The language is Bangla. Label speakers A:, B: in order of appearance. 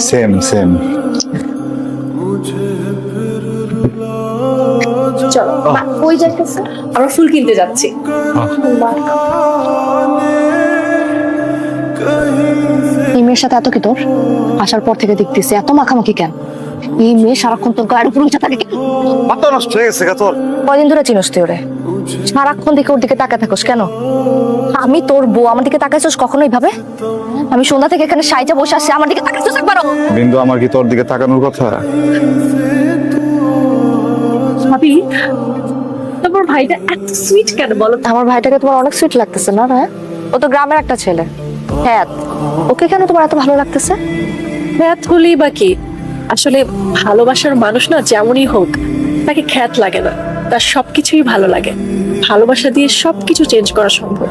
A: Same same.
B: চলো ওই যাইতেছে, আমরা ফুল কিনতে যাচ্ছি।
C: এই মেয়ের সাথে এত কি তোর? আসার পর থেকে দেখতেছি এত মাখামাখি কেন? এই মেয়ে সারাক্ষণ তোর গায়ের উপর উঠে থাকে কেন?
A: মাথা নষ্ট হয়ে গেছে তোর।
C: কয়দিন ধরে চিনস তুই ওরে? সারাক্ষণ দিকে ওর দিকে তাকায় থাকস কেন? আমি তোর বউ, আমার দিকে তাকাইছস কখনোই ভাবে? আমি সন্ধ্যা থেকে এখানে সাইজা বসে আছি, আমার দিকে তাকাইছস একবারও?
A: বিন্দু, আমার কি তোর দিকে তাকানোর কথা?
B: ভাবি তোমার ভাইটা এত সুইট কেন বলো?
C: আমার ভাইটাকে তোমার অনেক সুইট লাগতেছে না? হ্যাঁ, ও তো গ্রামের একটা ছেলে। হ্যাঁ, ওকে কেন তোমার এত ভালো লাগতেছে?
B: খ্যাত হলেই বা কি? আসলে ভালোবাসার মানুষ না যেমনই হোক, তাকে খ্যাত লাগে না, তার সবকিছুই ভালো লাগে। ভালোবাসা দিয়ে সবকিছু চেঞ্জ করা সম্ভব।